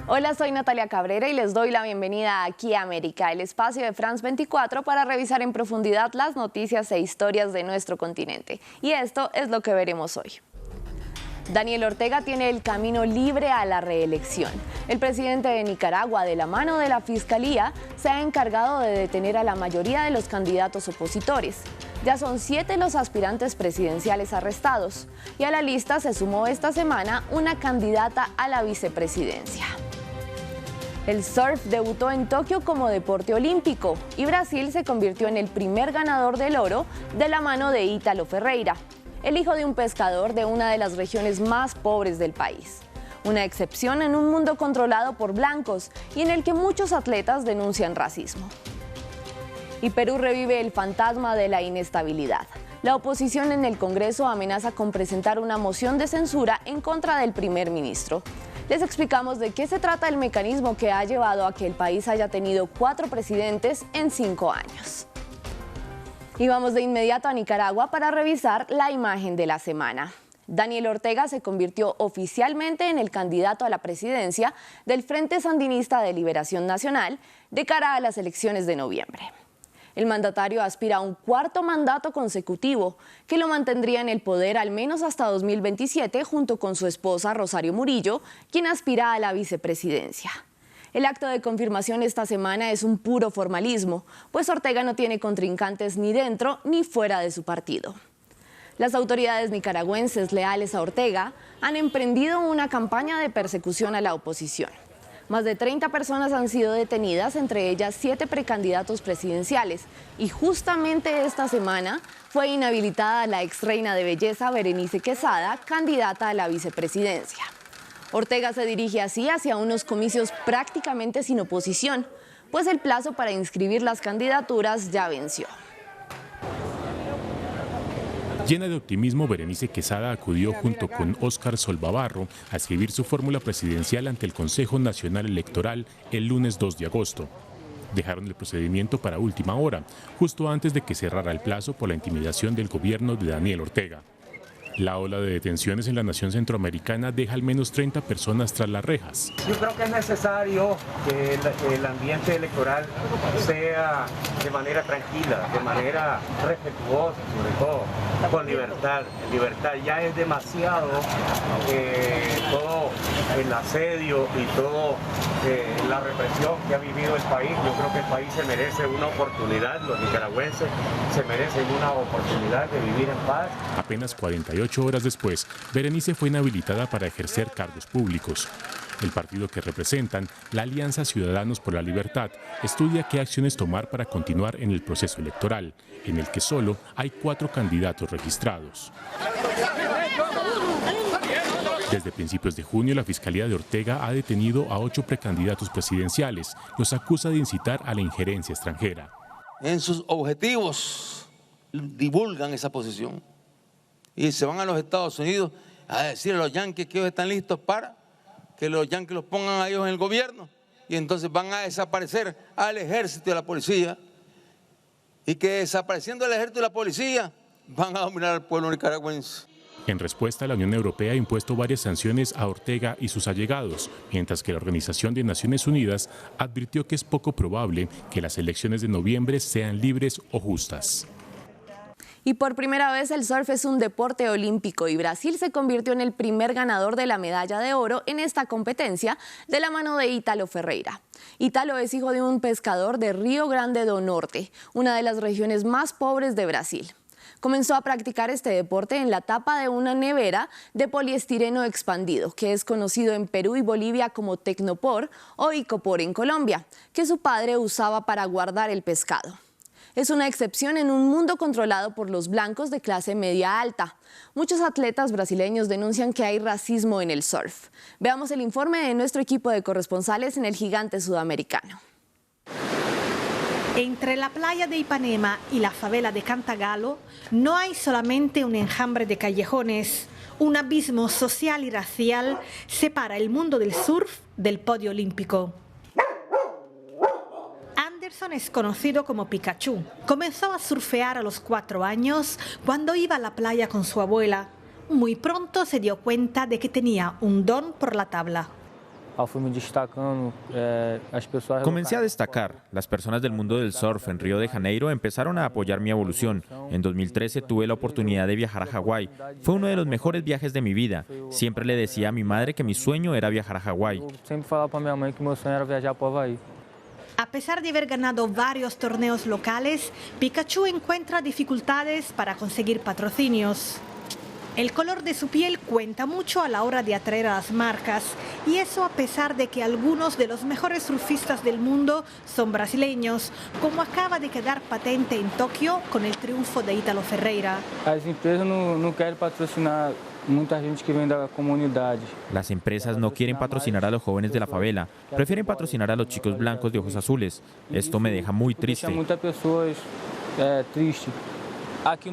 Hola, soy Natalia Cabrera y les doy la bienvenida aquí a América, el espacio de France 24 para revisar en profundidad las noticias e historias de nuestro continente. Y esto es lo que veremos hoy. Daniel Ortega tiene el camino libre a la reelección. El presidente de Nicaragua, de la mano de la Fiscalía, se ha encargado de detener a la mayoría de los candidatos opositores. Ya son 7 los aspirantes presidenciales arrestados y a la lista se sumó esta semana una candidata a la vicepresidencia. El surf debutó en Tokio como deporte olímpico y Brasil se convirtió en el primer ganador del oro de la mano de Ítalo Ferreira, el hijo de un pescador de una de las regiones más pobres del país. Una excepción en un mundo controlado por blancos y en el que muchos atletas denuncian racismo. Y Perú revive el fantasma de la inestabilidad. La oposición en el Congreso amenaza con presentar una moción de censura en contra del primer ministro. Les explicamos de qué se trata el mecanismo que ha llevado a que el país haya tenido 4 presidentes en 5 años. Y vamos de inmediato a Nicaragua para revisar la imagen de la semana. Daniel Ortega se convirtió oficialmente en el candidato a la presidencia del Frente Sandinista de Liberación Nacional de cara a las elecciones de noviembre. El mandatario aspira a un 4º mandato consecutivo que lo mantendría en el poder al menos hasta 2027 junto con su esposa Rosario Murillo, quien aspira a la vicepresidencia. El acto de confirmación esta semana es un puro formalismo, pues Ortega no tiene contrincantes ni dentro ni fuera de su partido. Las autoridades nicaragüenses leales a Ortega han emprendido una campaña de persecución a la oposición. Más de 30 personas han sido detenidas, entre ellas 7 precandidatos presidenciales. Y justamente esta semana fue inhabilitada la exreina de belleza Berenice Quesada, candidata a la vicepresidencia. Ortega se dirige así hacia unos comicios prácticamente sin oposición, pues el plazo para inscribir las candidaturas ya venció. Llena de optimismo, Berenice Quesada acudió junto con Óscar Solvabarro a escribir su fórmula presidencial ante el Consejo Nacional Electoral el lunes 2 de agosto. Dejaron el procedimiento para última hora, justo antes de que cerrara el plazo por la intimidación del gobierno de Daniel Ortega. La ola de detenciones en la nación centroamericana deja al menos 30 personas tras las rejas. Yo creo que es necesario que el ambiente electoral sea de manera tranquila, de manera respetuosa, sobre todo, con libertad. Libertad, ya es demasiado todo el asedio y todo la represión que ha vivido el país. Yo creo que el país se merece una oportunidad, los nicaragüenses se merecen una oportunidad de vivir en paz. Apenas 48 horas después, Berenice fue inhabilitada para ejercer cargos públicos. El partido que representan, la Alianza Ciudadanos por la Libertad, estudia qué acciones tomar para continuar en el proceso electoral, en el que solo hay 4 candidatos registrados. Desde principios de junio, la Fiscalía de Ortega ha detenido a 8 precandidatos presidenciales. Los acusa de incitar a la injerencia extranjera. En sus objetivos divulgan esa posición y se van a los Estados Unidos a decir a los yanquis que ellos están listos para que los yanquis los pongan a ellos en el gobierno, y entonces van a desaparecer al ejército y a la policía, y que desapareciendo el ejército y la policía van a dominar al pueblo nicaragüense. En respuesta, la Unión Europea ha impuesto varias sanciones a Ortega y sus allegados, mientras que la Organización de Naciones Unidas advirtió que es poco probable que las elecciones de noviembre sean libres o justas. Y por primera vez el surf es un deporte olímpico y Brasil se convirtió en el primer ganador de la medalla de oro en esta competencia de la mano de Ítalo Ferreira. Ítalo es hijo de un pescador de Río Grande do Norte, una de las regiones más pobres de Brasil. Comenzó a practicar este deporte en la tapa de una nevera de poliestireno expandido, que es conocido en Perú y Bolivia como tecnopor o icopor en Colombia, que su padre usaba para guardar el pescado. Es una excepción en un mundo controlado por los blancos de clase media alta. Muchos atletas brasileños denuncian que hay racismo en el surf. Veamos el informe de nuestro equipo de corresponsales en el gigante sudamericano. Entre la playa de Ipanema y la favela de Cantagalo no hay solamente un enjambre de callejones. Un abismo social y racial separa el mundo del surf del podio olímpico. Anderson es conocido como Pikachu. Comenzó a surfear a los 4 años cuando iba a la playa con su abuela. Muy pronto se dio cuenta de que tenía un don por la tabla. Comencé a destacar. Las personas del mundo del surf en Río de Janeiro empezaron a apoyar mi evolución. En 2013 tuve la oportunidad de viajar a Hawái. Fue uno de los mejores viajes de mi vida. Siempre le decía a mi madre que mi sueño era viajar a Hawái. A pesar de haber ganado varios torneos locales, Pikachu encuentra dificultades para conseguir patrocinios. El color de su piel cuenta mucho a la hora de atraer a las marcas, y eso a pesar de que algunos de los mejores surfistas del mundo son brasileños, como acaba de quedar patente en Tokio con el triunfo de Ítalo Ferreira. Las empresas no quieren patrocinar mucha gente que viene de la comunidad. Las empresas no quieren patrocinar a los jóvenes de la favela, prefieren patrocinar a los chicos blancos de ojos azules. Esto me deja muy triste. Muchas personas tristes. Aquí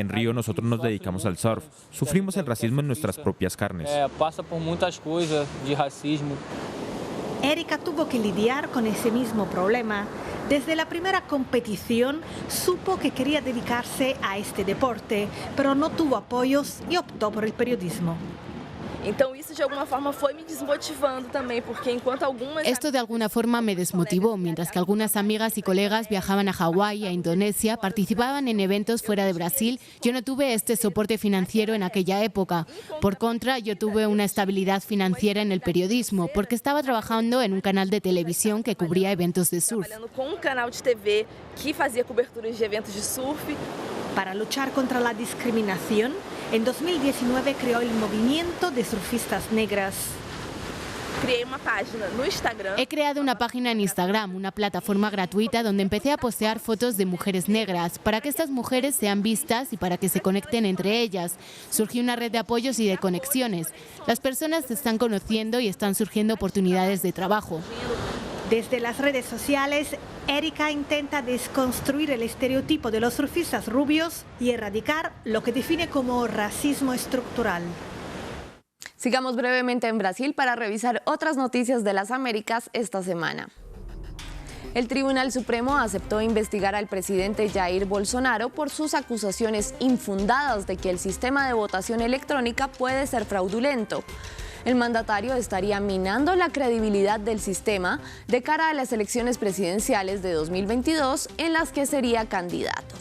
en Río nosotros nos dedicamos al surf. Sufrimos el racismo en nuestras propias carnes. Pasa por muchas cosas de racismo. Erika tuvo que lidiar con ese mismo problema. Desde la primera competición supo que quería dedicarse a este deporte, pero no tuvo apoyos y optó por el periodismo. Esto de alguna forma me desmotivó, mientras que algunas amigas y colegas viajaban a Hawái, a Indonesia, participaban en eventos fuera de Brasil. Yo no tuve este soporte financiero en aquella época. Por contra, yo tuve una estabilidad financiera en el periodismo, porque estaba trabajando en un canal de televisión que cubría eventos de surf. Para luchar contra la discriminación, en 2019 creó el Movimiento de Surfistas Negras. He creado una página en Instagram, una plataforma gratuita donde empecé a postear fotos de mujeres negras, para que estas mujeres sean vistas y para que se conecten entre ellas. Surgió una red de apoyos y de conexiones. Las personas se están conociendo y están surgiendo oportunidades de trabajo. Desde las redes sociales, Erika intenta desconstruir el estereotipo de los surfistas rubios y erradicar lo que define como racismo estructural. Sigamos brevemente en Brasil para revisar otras noticias de las Américas esta semana. El Tribunal Supremo aceptó investigar al presidente Jair Bolsonaro por sus acusaciones infundadas de que el sistema de votación electrónica puede ser fraudulento. El mandatario estaría minando la credibilidad del sistema de cara a las elecciones presidenciales de 2022 en las que sería candidato.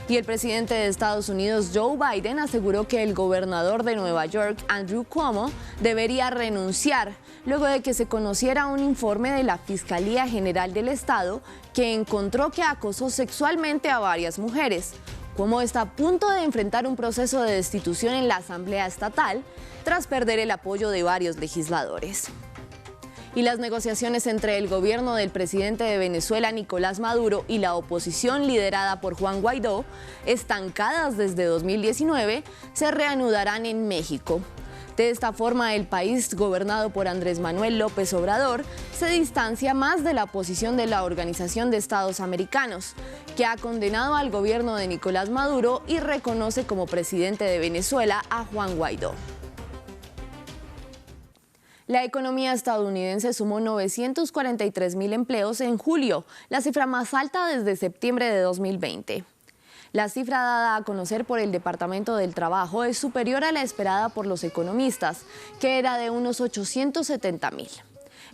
Y el presidente de Estados Unidos, Joe Biden, aseguró que el gobernador de Nueva York, Andrew Cuomo, debería renunciar luego de que se conociera un informe de la Fiscalía General del Estado que encontró que acosó sexualmente a varias mujeres. Cuomo está a punto de enfrentar un proceso de destitución en la Asamblea Estatal tras perder el apoyo de varios legisladores. Y las negociaciones entre el gobierno del presidente de Venezuela, Nicolás Maduro, y la oposición liderada por Juan Guaidó, estancadas desde 2019, se reanudarán en México. De esta forma, el país gobernado por Andrés Manuel López Obrador se distancia más de la posición de la Organización de Estados Americanos, que ha condenado al gobierno de Nicolás Maduro y reconoce como presidente de Venezuela a Juan Guaidó. La economía estadounidense sumó 943.000 empleos en julio, la cifra más alta desde septiembre de 2020. La cifra dada a conocer por el Departamento del Trabajo es superior a la esperada por los economistas, que era de unos 870.000.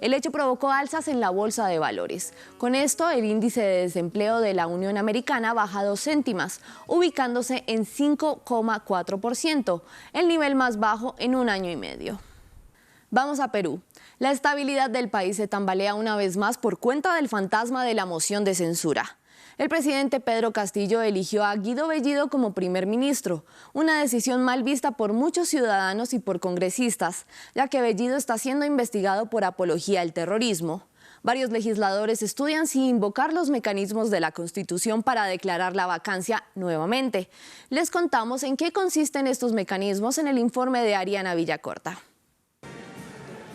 El hecho provocó alzas en la bolsa de valores. Con esto, el índice de desempleo de la Unión Americana baja 2 céntimas, ubicándose en 5,4%, el nivel más bajo en un año y medio. Vamos a Perú. La estabilidad del país se tambalea una vez más por cuenta del fantasma de la moción de censura. El presidente Pedro Castillo eligió a Guido Bellido como primer ministro, una decisión mal vista por muchos ciudadanos y por congresistas, ya que Bellido está siendo investigado por apología al terrorismo. Varios legisladores estudian si invocar los mecanismos de la Constitución para declarar la vacancia nuevamente. Les contamos en qué consisten estos mecanismos en el informe de Ariana Villacorta.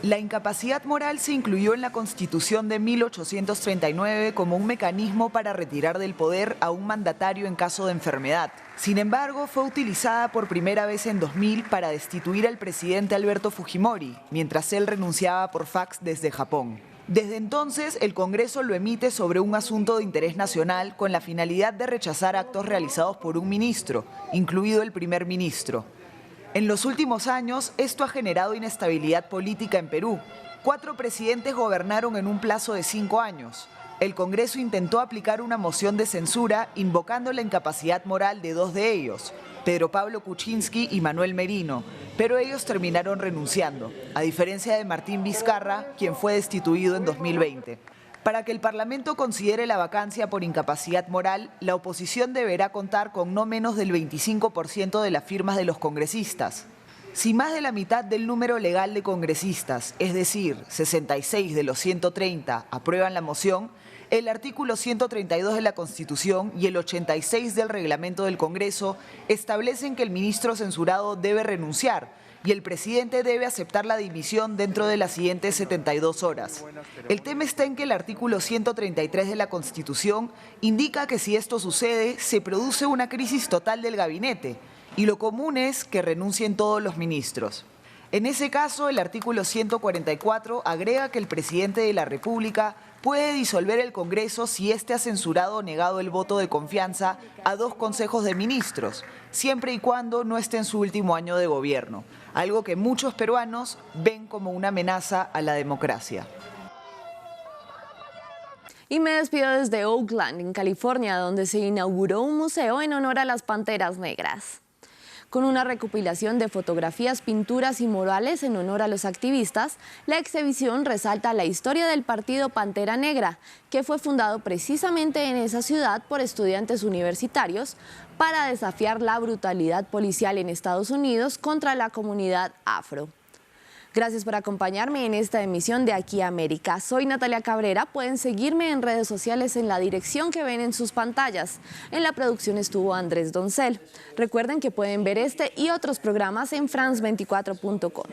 La incapacidad moral se incluyó en la Constitución de 1839 como un mecanismo para retirar del poder a un mandatario en caso de enfermedad. Sin embargo, fue utilizada por primera vez en 2000 para destituir al presidente Alberto Fujimori, mientras él renunciaba por fax desde Japón. Desde entonces, el Congreso lo emite sobre un asunto de interés nacional con la finalidad de rechazar actos realizados por un ministro, incluido el primer ministro. En los últimos años, esto ha generado inestabilidad política en Perú. 4 presidentes gobernaron en un plazo de 5 años. El Congreso intentó aplicar una moción de censura invocando la incapacidad moral de 2 de ellos, Pedro Pablo Kuczynski y Manuel Merino, pero ellos terminaron renunciando, a diferencia de Martín Vizcarra, quien fue destituido en 2020. Para que el Parlamento considere la vacancia por incapacidad moral, la oposición deberá contar con no menos del 25% de las firmas de los congresistas. Si más de la mitad del número legal de congresistas, es decir, 66 de los 130, aprueban la moción, el artículo 132 de la Constitución y el 86 del Reglamento del Congreso establecen que el ministro censurado debe renunciar y el presidente debe aceptar la dimisión dentro de las siguientes 72 horas. El tema está en que el artículo 133 de la Constitución indica que si esto sucede, se produce una crisis total del gabinete y lo común es que renuncien todos los ministros. En ese caso, el artículo 144 agrega que el presidente de la República puede disolver el Congreso si éste ha censurado o negado el voto de confianza a 2 consejos de ministros, siempre y cuando no esté en su último año de gobierno, algo que muchos peruanos ven como una amenaza a la democracia. Y me despido desde Oakland, en California, donde se inauguró un museo en honor a las Panteras Negras. Con una recopilación de fotografías, pinturas y murales en honor a los activistas, la exhibición resalta la historia del partido Pantera Negra, que fue fundado precisamente en esa ciudad por estudiantes universitarios para desafiar la brutalidad policial en Estados Unidos contra la comunidad afro. Gracias por acompañarme en esta emisión de Aquí América. Soy Natalia Cabrera. Pueden seguirme en redes sociales en la dirección que ven en sus pantallas. En la producción estuvo Andrés Doncel. Recuerden que pueden ver este y otros programas en france24.com.